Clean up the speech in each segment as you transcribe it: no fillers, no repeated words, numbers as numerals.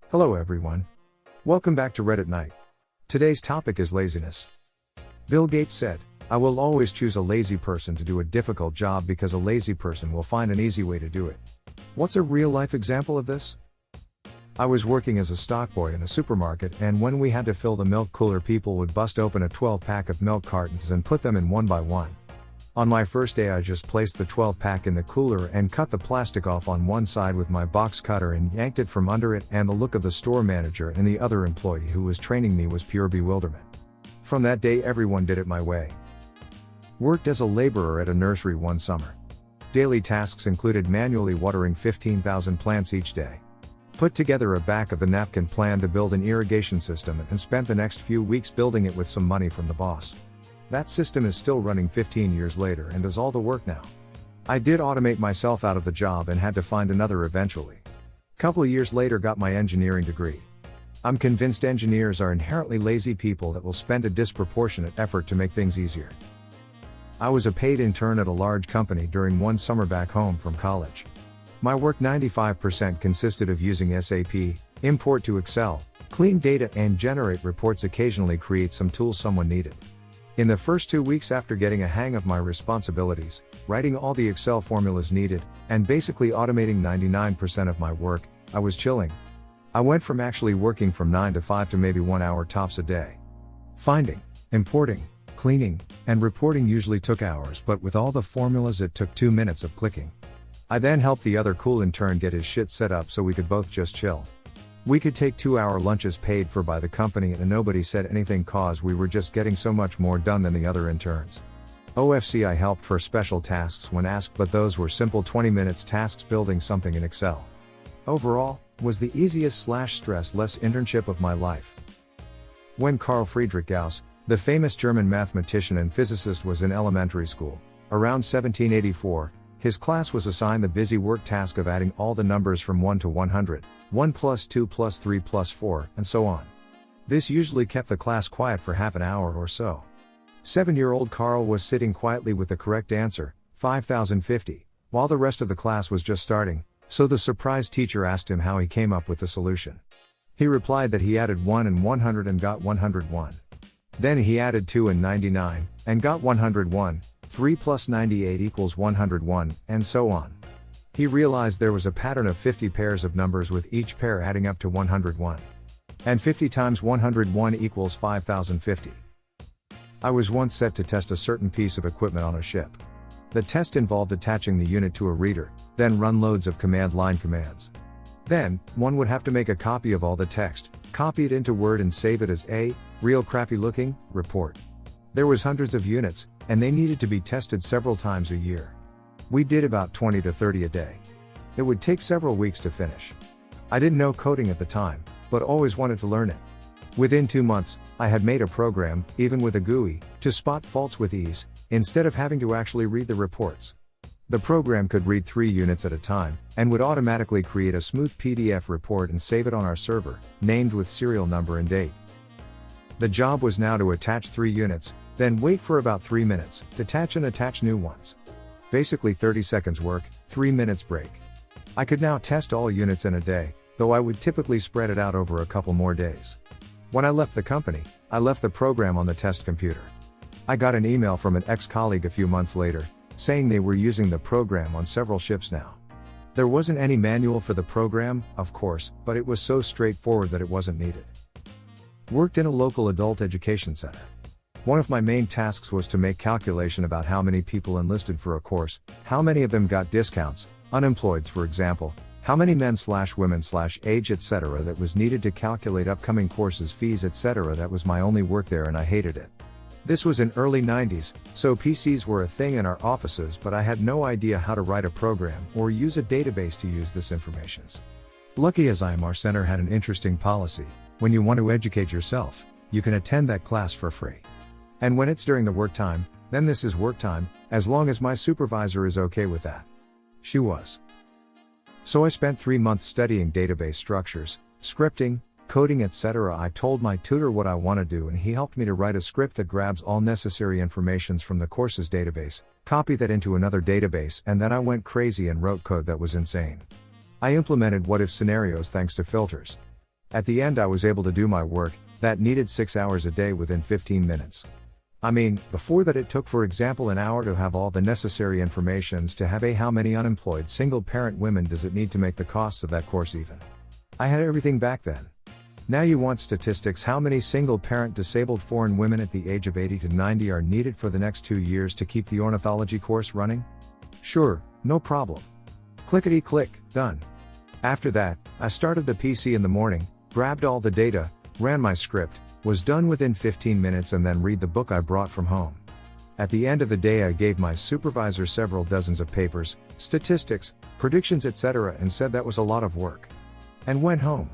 Hello everyone. Welcome back to Reddit Night. Today's topic is laziness. Bill Gates said, "I will always choose a lazy person to do a difficult job because a lazy person will find an easy way to do it." What's a real-life example of this? I was working as a stockboy in a supermarket, and when we had to fill the milk cooler, people would bust open a 12-pack of milk cartons and put them in one by one. On my first day, I just placed the 12-pack in the cooler and cut the plastic off on one side with my box cutter and yanked it from under it, and the look of the store manager and the other employee who was training me was pure bewilderment. From that day, everyone did it my way. Worked as a laborer at a nursery one summer. Daily tasks included manually watering 15,000 plants each day. Put together a back-of-the-napkin plan to build an irrigation system and spent the next few weeks building it with some money from the boss. That system is still running 15 years later and does all the work now. I did automate myself out of the job and had to find another eventually. Couple of years later, got my engineering degree. I'm convinced engineers are inherently lazy people that will spend a disproportionate effort to make things easier. I was a paid intern at a large company during one summer back home from college. My work 95% consisted of using SAP, import to Excel, clean data and generate reports, occasionally create some tools someone needed. In the first 2 weeks after getting a hang of my responsibilities, writing all the Excel formulas needed, and basically automating 99% of my work, I was chilling. I went from actually working from 9 to 5 to maybe 1 hour tops a day. Finding, importing, cleaning, and reporting usually took hours, but with all the formulas it took 2 minutes of clicking. I then helped the other cool intern get his shit set up so we could both just chill. We could take 2-hour lunches paid for by the company and nobody said anything cause we were just getting so much more done than the other interns. OFC, I helped for special tasks when asked, but those were simple 20 minutes tasks building something in Excel. Overall, was the easiest/stress-less internship of my life. When Carl Friedrich Gauss, the famous German mathematician and physicist, was in elementary school, around 1784, his class was assigned the busy work task of adding all the numbers from 1 to 100, 1 plus 2 plus 3 plus 4, and so on. This usually kept the class quiet for half an hour or so. 7-year-old Carl was sitting quietly with the correct answer, 5050, while the rest of the class was just starting, so the surprised teacher asked him how he came up with the solution. He replied that he added 1 and 100 and got 101. Then he added 2 and 99, and got 101, 3 plus 98 equals 101, and so on. He realized there was a pattern of 50 pairs of numbers with each pair adding up to 101. And 50 times 101 equals 5050. I was once set to test a certain piece of equipment on a ship. The test involved attaching the unit to a reader, then run loads of command line commands. Then, one would have to make a copy of all the text, copy it into Word and save it as a real crappy looking report. There was hundreds of units, and they needed to be tested several times a year. We did about 20 to 30 a day. It would take several weeks to finish. I didn't know coding at the time, but always wanted to learn it. Within 2 months, I had made a program, even with a GUI, to spot faults with ease, instead of having to actually read the reports. The program could read 3 units at a time, and would automatically create a smooth PDF report and save it on our server, named with serial number and date. The job was now to attach 3 units, then wait for about 3 minutes, detach and attach new ones. Basically 30 seconds work, 3 minutes break. I could now test all units in a day, though I would typically spread it out over a couple more days. When I left the company, I left the program on the test computer. I got an email from an ex-colleague a few months later, saying they were using the program on several ships now. There wasn't any manual for the program, of course, but it was so straightforward that it wasn't needed. Worked in a local adult education center. One of my main tasks was to make calculation about how many people enlisted for a course, how many of them got discounts, unemployeds for example, how many men/women/age etc. that was needed to calculate upcoming courses fees etc. That was my only work there and I hated it. This was in early 90s, so PCs were a thing in our offices, but I had no idea how to write a program or use a database to use this information. Lucky as I am, our center had an interesting policy: when you want to educate yourself, you can attend that class for free. And when it's during the work time, then this is work time, as long as my supervisor is okay with that. She was. So I spent 3 months studying database structures, scripting, coding etc. I told my tutor what I want to do and he helped me to write a script that grabs all necessary informations from the course's database, copy that into another database, and then I went crazy and wrote code that was insane. I implemented what-if scenarios thanks to filters. At the end, I was able to do my work that needed 6 hours a day within 15 minutes. I mean, before that it took, for example, an hour to have all the necessary informations to have how many unemployed single-parent women does it need to make the costs of that course even. I had everything back then. Now you want statistics: how many single-parent disabled foreign women at the age of 80 to 90 are needed for the next 2 years to keep the ornithology course running? Sure, no problem. Clickety-click, done. After that, I started the PC in the morning, grabbed all the data, ran my script, was done within 15 minutes, and then read the book I brought from home. At the end of the day, I gave my supervisor several dozens of papers, statistics, predictions, etc., and said that was a lot of work. And went home.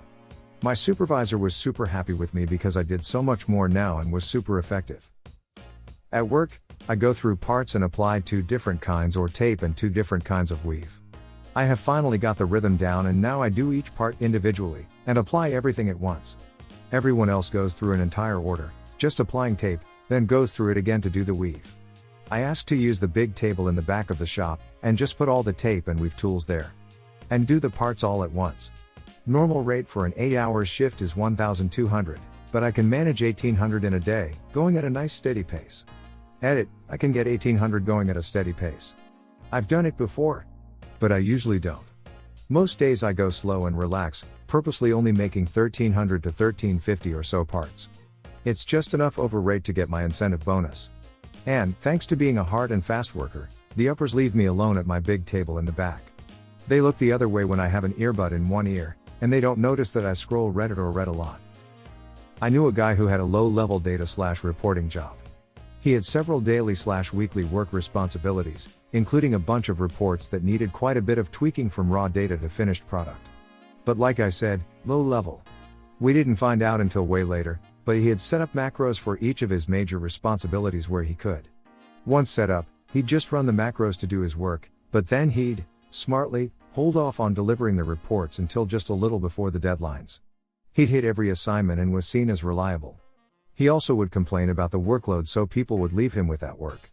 My supervisor was super happy with me because I did so much more now and was super effective. At work, I go through parts and apply 2 different kinds of tape and 2 different kinds of weave. I have finally got the rhythm down, and now I do each part individually, and apply everything at once. Everyone else goes through an entire order, just applying tape, then goes through it again to do the weave. I ask to use the big table in the back of the shop, and just put all the tape and weave tools there. And do the parts all at once. Normal rate for an 8-hour shift is 1,200, but I can manage 1,800 in a day, going at a nice steady pace. Edit, I can get 1,800 going at a steady pace. I've done it before. But I usually don't. Most days I go slow and relax, purposely only making 1,300 to 1,350 or so parts. It's just enough over rate to get my incentive bonus. And, thanks to being a hard and fast worker, the uppers leave me alone at my big table in the back. They look the other way when I have an earbud in one ear, and they don't notice that I scroll Reddit or read a lot. I knew a guy who had a low-level data/reporting job. He had several daily/weekly work responsibilities, including a bunch of reports that needed quite a bit of tweaking from raw data to finished product. But like I said, low level. We didn't find out until way later, but he had set up macros for each of his major responsibilities where he could. Once set up, he'd just run the macros to do his work, but then he'd, smartly, hold off on delivering the reports until just a little before the deadlines. He'd hit every assignment and was seen as reliable. He also would complain about the workload so people would leave him with that work.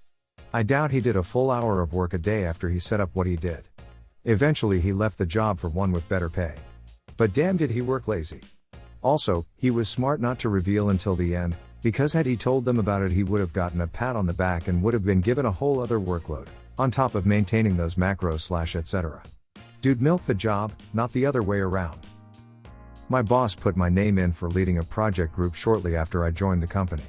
I doubt he did a full hour of work a day after he set up what he did. Eventually he left the job for one with better pay. But damn, did he work lazy. Also, he was smart not to reveal until the end, because had he told them about it he would have gotten a pat on the back and would have been given a whole other workload, on top of maintaining those macros/etc. Dude milked the job, not the other way around. My boss put my name in for leading a project group shortly after I joined the company.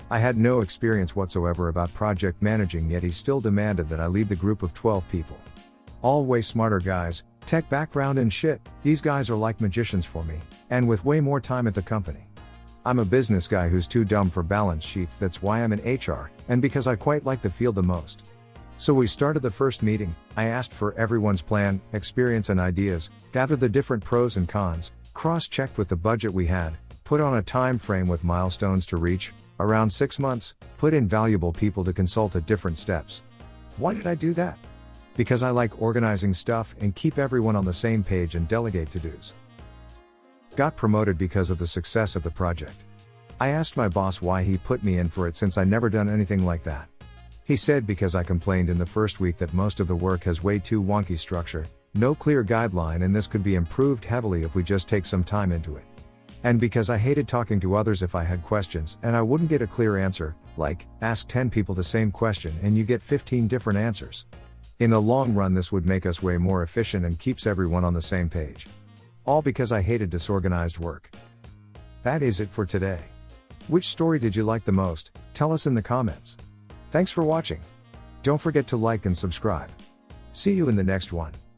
I had no experience whatsoever about project managing, yet he still demanded that I lead the group of 12 people. All way smarter guys, tech background and shit. These guys are like magicians for me, and with way more time at the company. I'm a business guy who's too dumb for balance sheets, that's why I'm in HR, and because I quite like the field the most. So we started the first meeting, I asked for everyone's plan, experience and ideas, gathered the different pros and cons, cross-checked with the budget we had, put on a time frame with milestones to reach, around 6 months, put in valuable people to consult at different steps. Why did I do that? Because I like organizing stuff and keep everyone on the same page and delegate to-dos. Got promoted because of the success of the project. I asked my boss why he put me in for it since I never done anything like that. He said because I complained in the first week that most of the work has way too wonky structure, no clear guideline, and this could be improved heavily if we just take some time into it. And because I hated talking to others if I had questions and I wouldn't get a clear answer, like, ask 10 people the same question and you get 15 different answers. In the long run this would make us way more efficient and keeps everyone on the same page. All because I hated disorganized work. That is it for today. Which story did you like the most? Tell us in the comments. Thanks for watching. Don't forget to like and subscribe. See you in the next one.